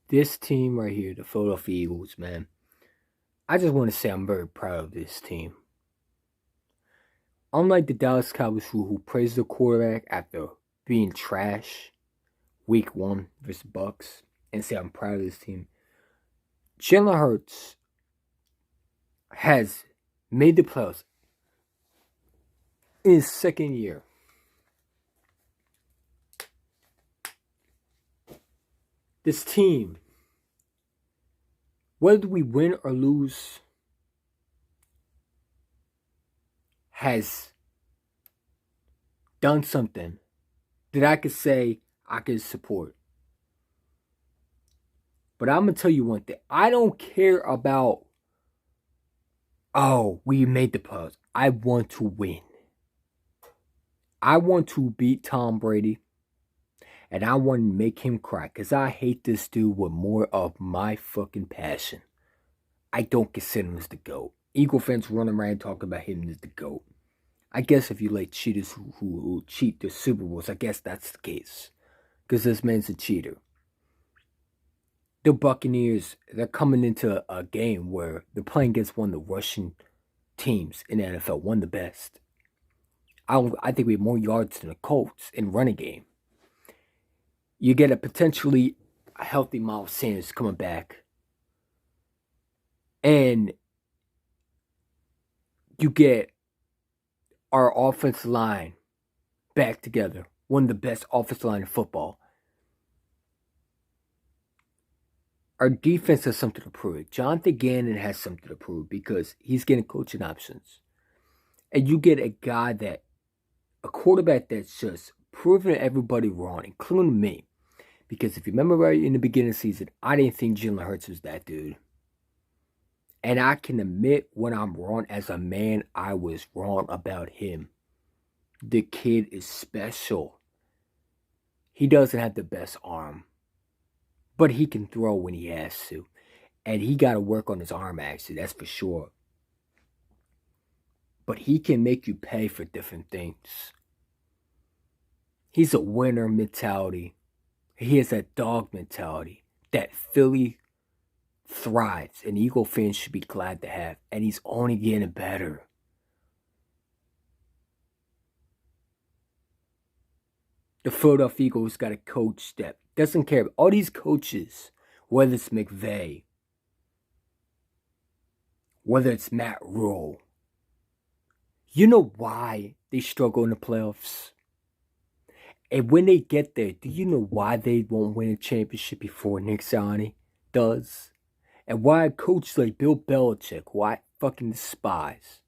This team right here, the Philadelphia Eagles, man. I just want to say I'm very proud of this team. Unlike the Dallas Cowboys who praised the quarterback after being trash week 1 versus Bucks and say I'm proud of this team. Jalen Hurts has made the playoffs in his second year. This team, whether we win or lose, has done something that I could say I could support. But I'm going to tell you one thing. I don't care about, we made the playoffs. I want to win. I want to beat Tom Brady. And I want to make him cry. Because I hate this dude with more of my fucking passion. I don't consider him as the GOAT. Eagle fans run around talking about him as the GOAT. I guess if you like cheaters who cheat the Super Bowls, I guess that's the case. Because this man's a cheater. The Buccaneers, they're coming into a game where they're playing against one of the Russian teams in the NFL, one of the best. I think we have more yards than the Colts in running game. You get a potentially healthy Miles Sanders coming back. And you get our offensive line back together. One of the best offensive line in football. Our defense has something to prove. Jonathan Gannon has something to prove because he's getting coaching options. And you get a quarterback that's just proving everybody wrong, including me. Because if you remember right in the beginning of the season, I didn't think Jalen Hurts was that dude. And I can admit when I'm wrong as a man, I was wrong about him. The kid is special. He doesn't have the best arm. But he can throw when he has to. And he got to work on his arm, actually. That's for sure. But he can make you pay for different things. He's a winner mentality. He has that dog mentality that Philly thrives. And Eagle fans should be glad to have. And he's only getting better. The Philadelphia Eagles got a coach that doesn't care. All these coaches, whether it's McVay, whether it's Matt Rule, you know why they struggle in the playoffs? And when they get there, do you know why they won't win a championship before Nick Sirianni does? And why a coach like Bill Belichick, who I fucking despise,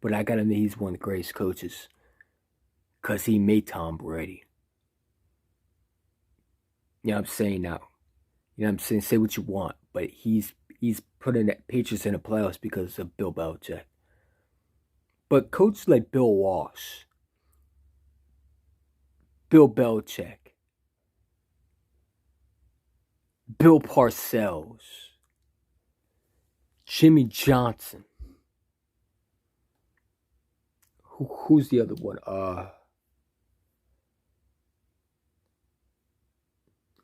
but I gotta admit he's one of the greatest coaches, because he made Tom Brady. You know what I'm saying now? You know what I'm saying? Say what you want, but he's putting the Patriots in the playoffs because of Bill Belichick. But coaches like Bill Walsh, Bill Belichick, Bill Parcells, Jimmy Johnson. Who's the other one?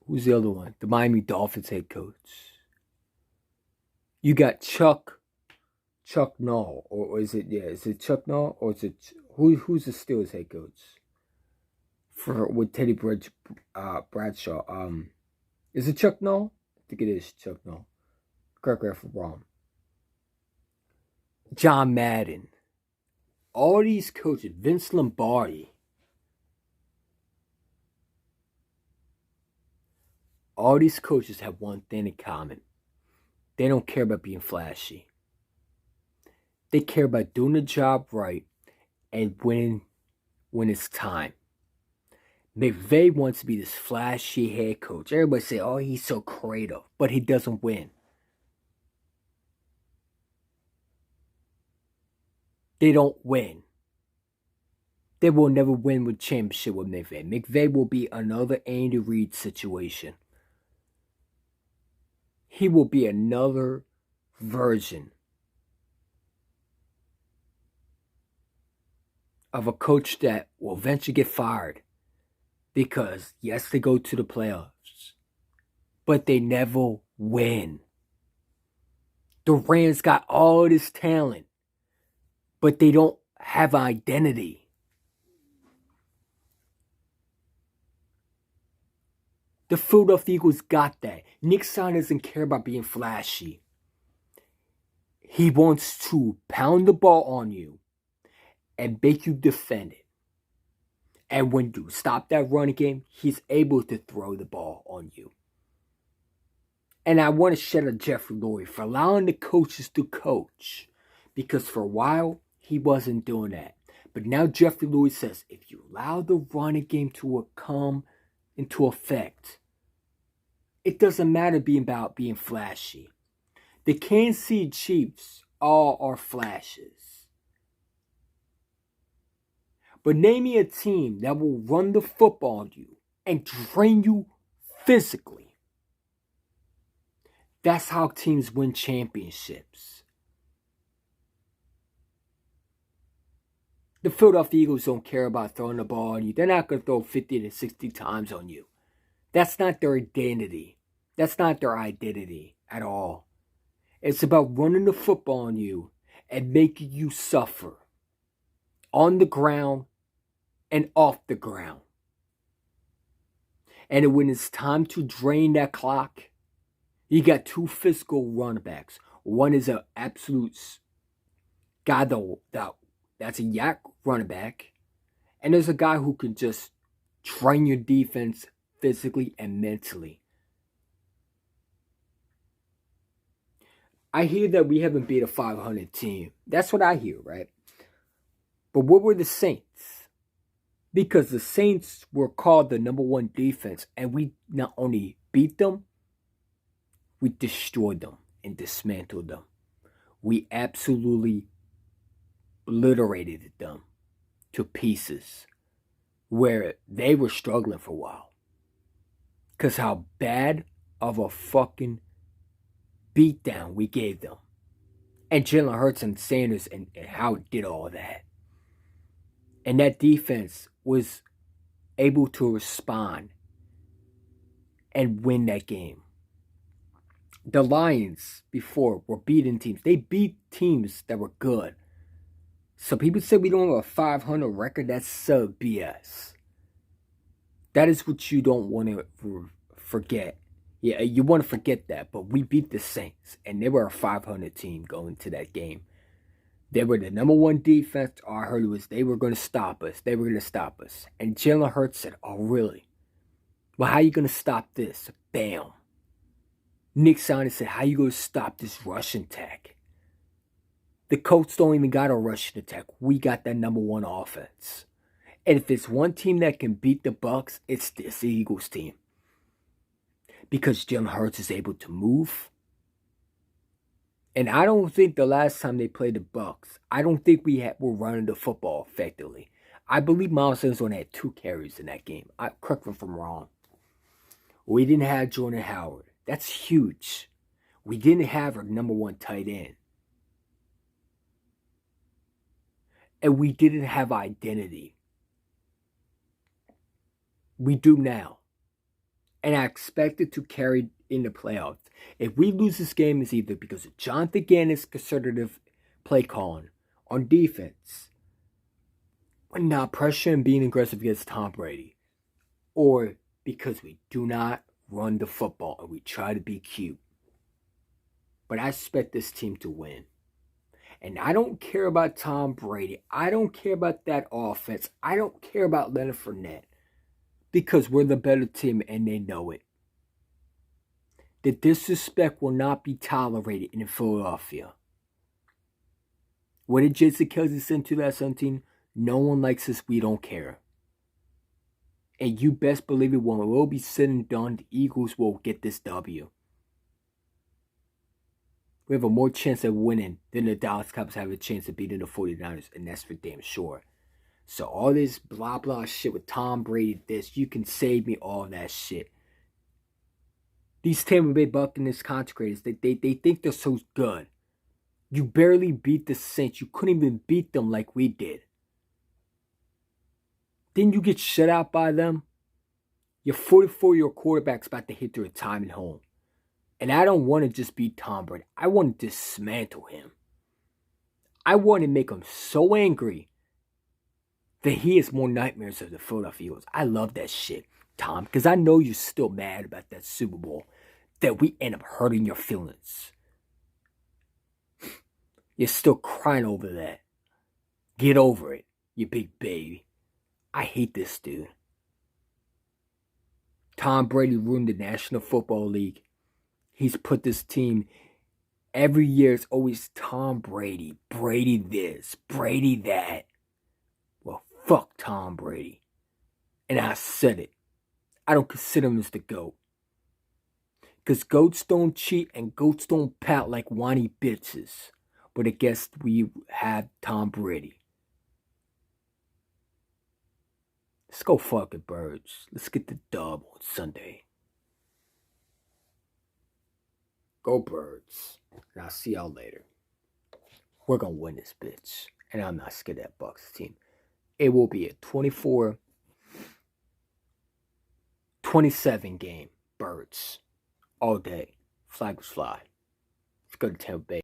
Who's the other one? The Miami Dolphins head coach. You got Chuck Noll, or is it? Yeah, is it Chuck Noll, or is it who's the Steelers head coach? With Teddy Bradshaw. Is it Chuck Noll? I think it is Chuck Noll. Correct me if I'm wrong. John Madden. All these coaches, Vince Lombardi. All these coaches have one thing in common. They don't care about being flashy. They care about doing the job right and winning when it's time. McVay wants to be this flashy head coach. Everybody say, oh, he's so creative, but he doesn't win. They don't win. They will never win with championship with McVay. McVay will be another Andy Reid situation. He will be another version of a coach that will eventually get fired because, yes, they go to the playoffs, but they never win. The Rams got all this talent, but they don't have identity. The Philadelphia Eagles got that. Nick Sirianni doesn't care about being flashy. He wants to pound the ball on you and make you defend it. And when you stop that running game, he's able to throw the ball on you. And I want to shout out Jeffrey Lurie for allowing the coaches to coach. Because for a while, he wasn't doing that. But now Jeffrey Lurie says, if you allow the running game to come into effect, it doesn't matter about being flashy. The Kansas City Chiefs all are flashes. But name me a team that will run the football on you and drain you physically. That's how teams win championships. The Philadelphia Eagles don't care about throwing the ball on you. They're not going to throw 50 to 60 times on you. That's not their identity. That's not their identity at all. It's about running the football on you and making you suffer on the ground and off the ground. And when it's time to drain that clock, you got two physical running backs. One is an absolute guy that's a yak running back. And there's a guy who can just train your defense physically and mentally. I hear that we haven't beat a 500 team. That's what I hear, right? But what were the Saints? Because the Saints were called the number one defense. And we not only beat them, we destroyed them and dismantled them. We absolutely obliterated them to pieces where they were struggling for a while. Because how bad of a fucking beatdown we gave them. And Jalen Hurts and Sanders and how it did all that. And that defense was able to respond and win that game. The Lions before were beating teams. They beat teams that were good. So people say we don't have a 500 record. That's sub BS. That is what you don't want to forget. Yeah, you want to forget that. But we beat the Saints. And they were a 500 team going to that game. They were the number one defense. All I heard was they were going to stop us. They were going to stop us. And Jalen Hurts said, oh, really? Well, how are you going to stop this? Bam. Nick Sirianni said, how you going to stop this rushing attack? The Colts don't even got a rushing attack. We got that number one offense. And if it's one team that can beat the Bucs, it's this Eagles team. Because Jalen Hurts is able to move. And I don't think the last time they played the Bucs, I don't think were running the football effectively. I believe Miles Sanders only had 2 carries in that game. Correct me if I'm wrong. We didn't have Jordan Howard. That's huge. We didn't have our number one tight end. And we didn't have identity. We do now. And I expect it to carry in the playoffs. If we lose this game, it's either because of Jonathan Gannon's conservative play calling on defense, not pressure and being aggressive against Tom Brady, or because we do not run the football and we try to be cute. But I expect this team to win. And I don't care about Tom Brady. I don't care about that offense. I don't care about Leonard Fournette. Because we're the better team and they know it. The disrespect will not be tolerated in Philadelphia. What did Jason Kelsey say in 2017? No one likes us, we don't care. And you best believe it, when it will be said and done, the Eagles will get this W. We have a more chance of winning than the Dallas Cowboys have a chance of beating the 49ers, and that's for damn sure. So all this blah blah shit with Tom Brady, this, you can save me all that shit. These Tampa Bay Buccaneers consecrators, they think they're so good. You barely beat the Saints. You couldn't even beat them like we did. Didn't you get shut out by them? Your 44-year-old quarterback's about to hit their retirement home. And I don't want to just beat Tom Brady. I want to dismantle him. I want to make him so angry that he has more nightmares of the Philadelphia Eagles. I love that shit, Tom, because I know you're still mad about that Super Bowl, that we end up hurting your feelings. You're still crying over that. Get over it, you big baby. I hate this dude. Tom Brady ruined the National Football League. He's put this team, every year it's always Tom Brady. Brady this, Brady that. Well, fuck Tom Brady. And I said it. I don't consider him as the GOAT. Because goats don't cheat and goats don't pout like whiny bitches. But I guess we have Tom Brady. Let's go fucking Birds. Let's get the dub on Sunday. Go Birds. And I'll see y'all later. We're going to win this bitch. And I'm not scared of that Bucks team. It will be a 24-27 game. Birds. All day. Flag was fly. Let's go to Tampa Bay.